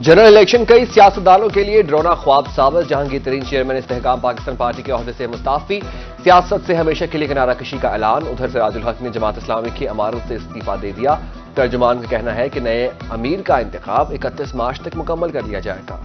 General election कई सियासतदानों के लिए ड्रोना ख्वाब साबित। जहांगीर तरीन चेयरमैन इस्तेहकाम पाकिस्तान पार्टी के ओहदे से मुस्ताफी, सियासत से हमेशा के लिए किनारा कशी का ऐलान। उधर सिराजुल हक ने जमात इस्लामी की अमारत से इस्तीफा दे दिया। तर्जुमान का कहना है कि नए अमीर का इंतखाब 31 मार्च तक मुकम्मल कर लिया जाएगा।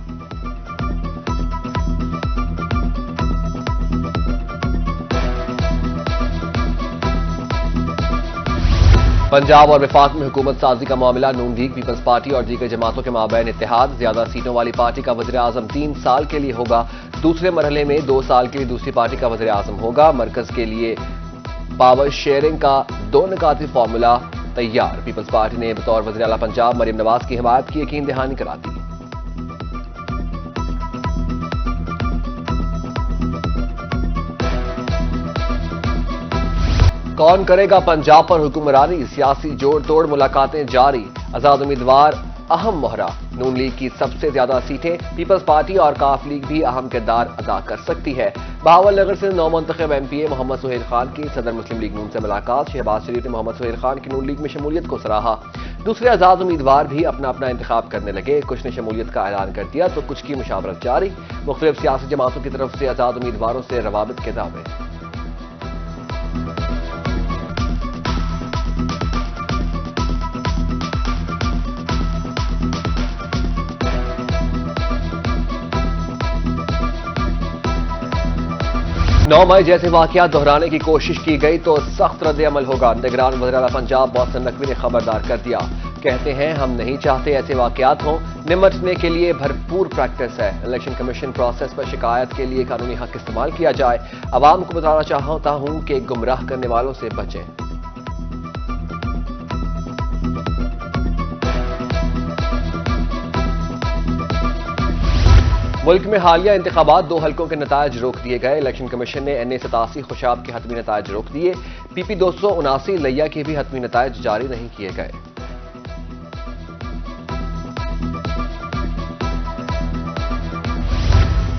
पंजाब और वफाक में हुकूमत साजी का मामला। नून लीग, पीपल्स पार्टी और दीगर जमातों के माबैन इत्तेहाद। ज्यादा सीटों वाली पार्टी का वज़ीर आज़म 3 साल के लिए होगा। दूसरे मरहले में 2 साल के लिए दूसरी पार्टी का वज़ीर आज़म होगा। मरकज के लिए पावर शेयरिंग का 2 निकाती फार्मूला तैयार। पीपल्स पार्टी ने बतौर वज़ीर आला पंजाब मरियम नवाज की हिमायत की यकीन दहानी करा दी। कौन करेगा पंजाब पर हुक्मरानी? सियासी जोड़ तोड़ मुलाकातें जारी। आजाद उम्मीदवार अहम मोहरा। नून लीग की सबसे ज्यादा सीटें। पीपल्स पार्टी और काफ लीग भी अहम किरदार अदा कर सकती है। बहावल नगर से नौमुंतखब एमपीए मोहम्मद सुहेल खान की सदर मुस्लिम लीग नून से मुलाकात। शहबाज शरीफ ने मोहम्मद सुहेल खान की नून लीग में शमूलियत को सराहा। दूसरे आजाद उम्मीदवार भी अपना अपना इंतखाब करने लगे। कुछ ने शमूलियत का ऐलान कर दिया तो कुछ की मुशावरत जारी। मुख्तलिफ सियासी जमातों की तरफ से आजाद उम्मीदवारों से रवाबित के दावे। नौ मई जैसे वाकयात दोहराने की कोशिश की गई तो सख्त रद्द अमल होगा। निगरान वज़ीर आला पंजाब मोहसिन नकवी ने खबरदार कर दिया। कहते हैं हम नहीं चाहते ऐसे वाकयात हों। निमटने के लिए भरपूर प्रैक्टिस है। इलेक्शन कमीशन प्रोसेस पर शिकायत के लिए कानूनी हक इस्तेमाल किया जाए। अवाम को बताना चाहता हूं कि गुमराह करने वालों से बचें। मुल्क में हालिया इंतखाबात 2 हलकों के नतायज रोक दिए गए। इलेक्शन कमीशन ने NA 87 खुशाब के हतमी नतायज रोक दिए। PP 279 लैया के भी हतमी नतायज जारी नहीं किए गए।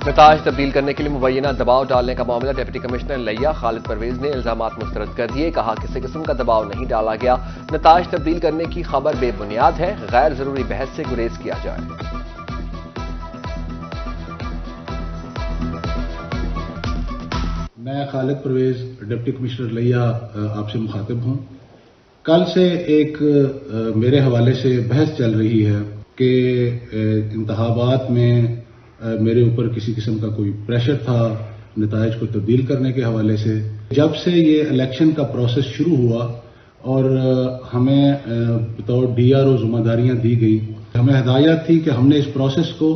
नतायज तब्दील करने के लिए मुबैना दबाव डालने का मामला। डिप्टी कमिश्नर लैया खालिद परवेज ने इल्जामात मुस्तरद कर दिए। कहा किसी किस्म का दबाव नहीं डाला गया। नतायज तब्दील करने की खबर बेबुनियाद है। गैर जरूरी बहस से गुरेज किया जाए। मैं खालिद परवेज डिप्टी कमिश्नर लैया आपसे मुखातिब हूं। कल से एक मेरे हवाले से बहस चल रही है कि इंतखाबात में मेरे ऊपर किसी किस्म का कोई प्रेशर था नतायज को तब्दील करने के हवाले से। जब से ये इलेक्शन का प्रोसेस शुरू हुआ और हमें बतौर DRO जिम्मेदारियां दी गई, हमें हिदायत थी कि हमने इस प्रोसेस को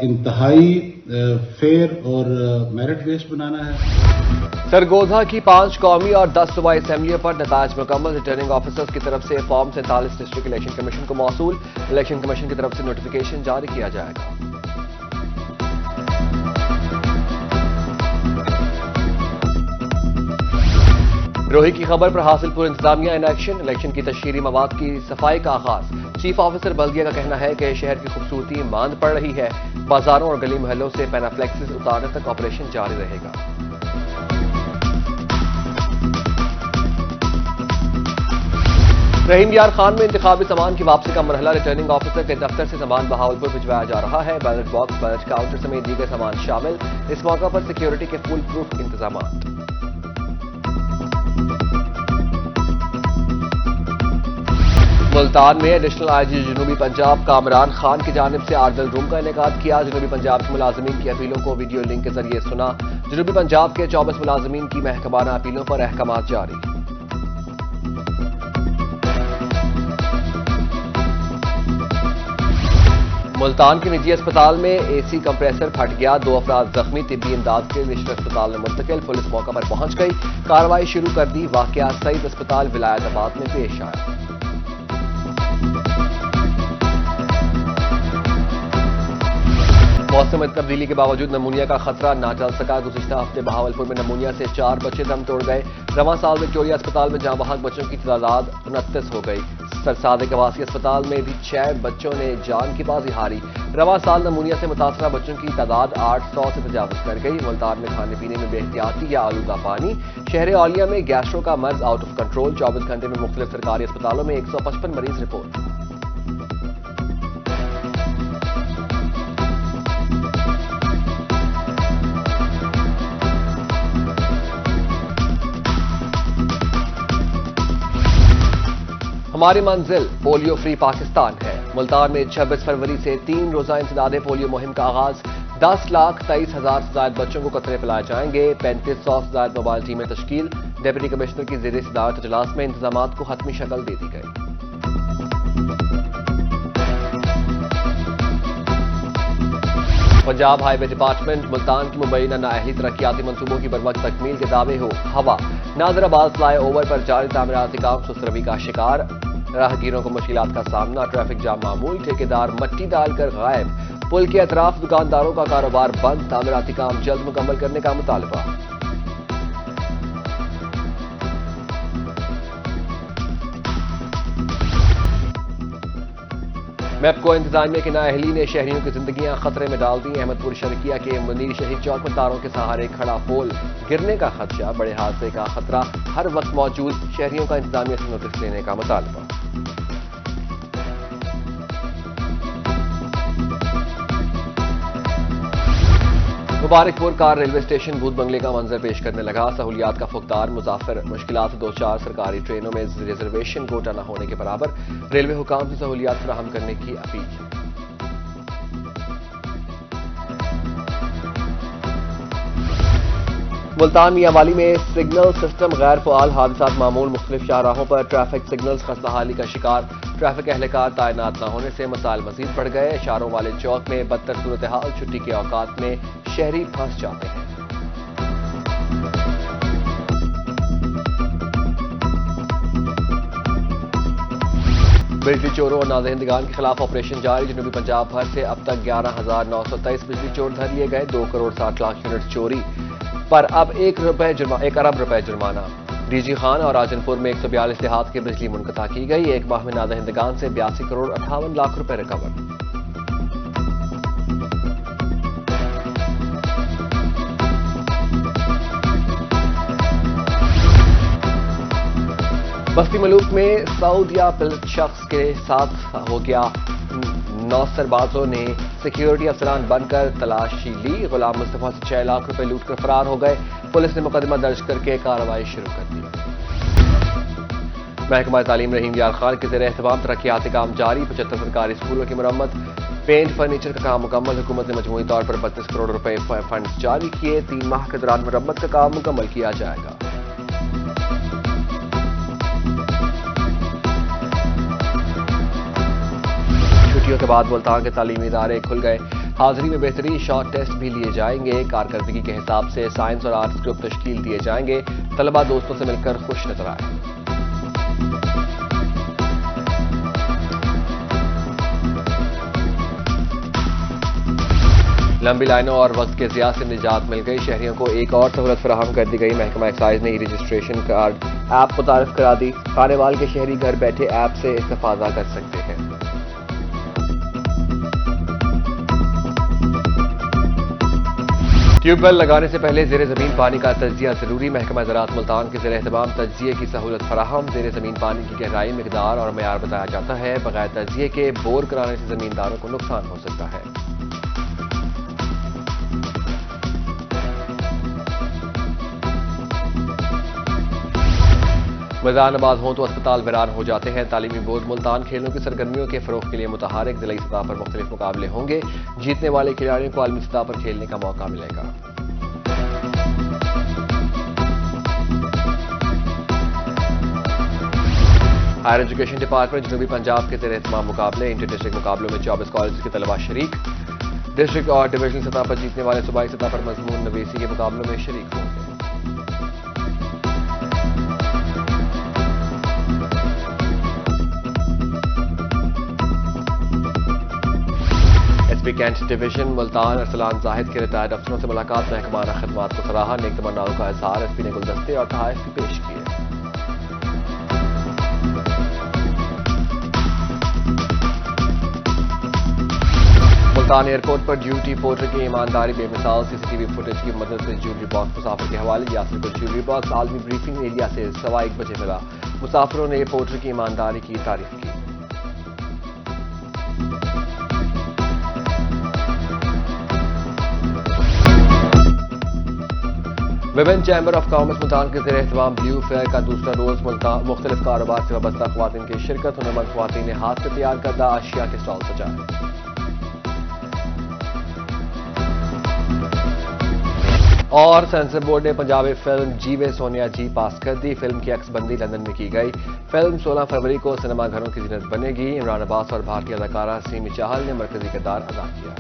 इंतहाई फेयर और मेरिट बेस्ड बनाना है। सरगोधा की 5 कौमी और 10 सूबाई असेंबलियों पर नतायज मुकम्मल। रिटर्निंग ऑफिसर्स की तरफ से फॉर्म 47 डिस्ट्रिक्ट इलेक्शन कमीशन को मौसूल। इलेक्शन कमीशन की तरफ से नोटिफिकेशन जारी किया जाएगा। रोही की खबर पर हासिलपुर इंतजामिया इन एक्शन। इलेक्शन की तशहीरी मवाद की सफाई का आगाज। चीफ ऑफिसर बल्दिया का कहना है कि शहर की खूबसूरती मांद पड़ रही है। बाजारों और गली मोहल्लों से पैनाफ्लेक्सिस उतारने तक ऑपरेशन जारी रहेगा। रहीम यार खान में इंतखाबी सामान की वापसी का मरहला। रिटर्निंग ऑफिसर के दफ्तर से सामान बहावलपुर भिजवाया जा रहा है। बैलेट बॉक्स, बैलेट काउंटर समेत दीगर सामान शामिल। इस मौका पर सिक्योरिटी के फुल प्रूफ इंतजाम। मुल्तान में एडिशनल IG जनूबी पंजाब कामरान खान की जानिब से आर्डल रूम का इनेकाद किया। जनूबी पंजाब के मुलाजमीन की अपीलों को वीडियो लिंक के जरिए सुना। जनूबी पंजाब के 24 मुलाजमीन की महकमाना अपीलों पर अहकामात जारी। मुल्तान के निजी अस्पताल में AC कंप्रेसर फट गया। 2 अफराद जख्मी। तिब्बी इमदाद के रिश्ते अस्पताल में मुंतकिल। पुलिस मौका पर पहुंच गई, कार्रवाई शुरू कर दी। वाकया सईद अस्पताल विलायताबाद में पेश आया। मौसम में तब्दीली के बावजूद नमूनिया का खतरा ना टल सका। गुज़िश्ता हफ्ते बहावलपुर में नमूनिया से 4 बच्चे दम तोड़ गए। रवां साल विक्टोरिया अस्पताल में जहां बहक बच्चों की तादाद 29 हो गई। सरसाद कवासी अस्पताल में भी 6 बच्चों ने जान की बाजी हारी। रवां साल नमूनिया से मुतासरा बच्चों की तादाद 800 से तजावुज कर गई। मुल्तान में खाने पीने में बेहतियाती या आलूदा पानी। शहर औलिया में गैस्ट्रो का मर्ज आउट ऑफ कंट्रोल। 24 घंटे में मुख्तलिफ सरकारी अस्पतालों में 155 मरीज रिपोर्ट। ہماری منزل پولیو فری پاکستان ہے۔ ملتان میں 26 فروری سے 3 روزہ انسداد پولیو مہم کا آغاز۔ 10,23,000 سے زائد بچوں کو قطرے پلائے جائیں گے۔ 3500 سے زائد موبائل ٹیمیں تشکیل۔ ڈپٹی کمشنر کی زیر صدارت اجلاس میں انتظامات کو حتمی شکل دے دی گئی۔ پنجاب ہائی وے ڈپارٹمنٹ ملتان کی مبینہ نااہلی ترقیاتی منصوبوں کی بروقت تکمیل کے دعوے ہو ہوا۔ ناظر آباد فلائی اوور پر جاری تعمیراتی کام سست روی کا شکار۔ راہگیروں کو مشکلات کا سامنا، ٹریفک جام معمول، ٹھیکیدار مٹی ڈال کر غائب۔ پل کے اطراف دکانداروں کا کاروبار بند، تعمیراتی کام جلد مکمل کرنے کا مطالبہ۔ میپکو انتظامیہ کی نااہلی نے شہریوں کی زندگیاں خطرے میں ڈال دی۔ احمد پور شرقیہ کے منیر شہید چوک میں تاروں کے سہارے کھڑا پول گرنے کا خدشہ، بڑے حادثے کا خطرہ ہر وقت موجود، شہریوں کا انتظامیہ سے نوٹس لینے کا مطالبہ۔ مبارک پور کار ریلوے اسٹیشن بھوت بنگلے کا منظر پیش کرنے لگا۔ سہولیات کا فقدار مسافر، مشکلات دو چار سرکاری ٹرینوں میں ریزرویشن کوٹا نہ ہونے کے برابر، ریلوے حکام سے سہولیات فراہم کرنے کی اپیل۔ ملتان میاں والی میں سگنل سسٹم غیر فعال، حادثات معمول، مختلف شاہراہوں پر ٹریفک سگنلز خستہ حالی کا شکار۔ ٹریفک اہلکار تعینات نہ ہونے سے مسائل مزید بڑھ گئے۔ اشاروں والے چوک میں بدتر صورتحال، چھٹی کے اوقات میں شہری پھنس جاتے ہیں۔ بجلی چوروں اور نادہندگان کے خلاف آپریشن جاری۔ جنوبی پنجاب بھر سے اب تک 11,923 بجلی چور دھر لیے گئے۔ 2,60,00,000 یونٹ چوری پر اب 1 ارب روپے جرمانہ۔ ڈی جی خان اور راجن پور میں 142 دیہات کی بجلی منقطع کی گئی۔ ایک ماہ میں نادہندگان سے 82,58,00,000 روپے ریکور۔ بستی ملوک میں سعودیہ پلٹ شخص کے ساتھ ہو گیا۔ 9 سربازوں نے سیکیورٹی افسران بن کر تلاشی لی۔ غلام مصطفیٰ سے 6 لاکھ روپے لوٹ کر فرار ہو گئے۔ پولیس نے مقدمہ درج کر کے کارروائی شروع کر دی۔ محکمہ تعلیم رحیم یار خان کے زیر اہتمام ترقیاتی کام جاری۔ 75 سرکاری اسکولوں کی مرمت، پینٹ فرنیچر کا کام مکمل۔ حکومت نے مجموعی طور پر 32 کروڑ روپے فنڈز جاری کیے۔ 3 ماہ کے دوران مرمت کا کام مکمل کیا جائے گا۔ چھٹیوں کے بعد ملتان کے تعلیمی ادارے کھل گئے۔ حاضری میں بہتری، شارٹ ٹیسٹ بھی لیے جائیں گے۔ کارکردگی کے حساب سے سائنس اور آرٹس گروپ تشکیل دیے جائیں گے۔ طلبہ دوستوں سے مل کر خوش نظر آئے۔ لمبی لائنوں اور وقت کے ضیاع سے نجات مل گئی۔ شہریوں کو ایک اور سہولت فراہم کر دی گئی۔ محکمہ ایکسائز نے ای رجسٹریشن کارڈ ایپ متعارف کرا دی۔ کھانے وال کے شہری گھر بیٹھے ایپ سے استفادہ کر سکتے ہیں۔ ٹیوب ویل لگانے سے پہلے زیر زمین پانی کا تجزیہ ضروری۔ محکمہ زراعت ملتان کے زیر اہتمام تجزیے کی سہولت فراہم۔ زیر زمین پانی کی گہرائی، مقدار اور معیار بتایا جاتا ہے۔ بغیر تجزیے کے بور کرانے سے زمینداروں کو نقصان ہو سکتا ہے۔ میدان آباد ہوں تو اسپتال ویران ہو جاتے ہیں۔ تعلیمی بورڈ ملتان کھیلوں کی سرگرمیوں کے فروغ کے لیے متحرک۔ ضلعی سطح پر مختلف مقابلے ہوں گے۔ جیتنے والے کھلاڑیوں کو عالمی سطح پر کھیلنے کا موقع ملے گا۔ ہائر ایجوکیشن ڈپارٹمنٹ جنوبی پنجاب کے زیر اہتمام مقابلے۔ انٹر ڈسٹرکٹ مقابلوں میں 24 کالجز کے طلبہ شریک۔ ڈسٹرکٹ اور ڈویژنل سطح پر جیتنے والے صوبائی سطح پر مضمون نویسی کے مقابلوں میں شریک ہوں گے۔ S P cantt division Multan Arsalan Zahid کے ریٹائرڈ افسروں سے ملاقات۔ محکمانہ خدمات کو سراہا، نیک تمناؤں کا اظہار۔ ایس پی نے گلدستے اور تحائف بھی پیش کیے۔ ملتان ایئرپورٹ پر ڈیوٹی پورٹر کی ایمانداری بے مثال۔ سی سی ٹی وی فوٹیج کی مدد سے جیولری باکس مسافر کے حوالے۔ یاسر کو جیولری باکس عالمی بریفنگ ایریا سے 1:15 بجے ملا۔ مسافروں نے پورٹر کی ایمانداری کی تعریف کی۔ Women chamber of commerce Multan کے زیر اہتمام بلیو فیئر کا دوسرا روز مختلف کاروبار سے وابستہ خواتین کی شرکت، ہنرمند خواتین نے ہاتھ سے تیار کردہ اشیاء کے اسٹال سجائے۔ اور سینسر بورڈ نے پنجابی فلم جیوے سونیا جی پاس کر دی۔ فلم کی عکس بندی لندن میں کی گئی۔ فلم 16 فروری کو سنیما گھروں کی زینت بنے گی۔ عمران عباس اور بھارتی اداکارہ سیمی چاہل نے مرکزی کردار ادا کیا۔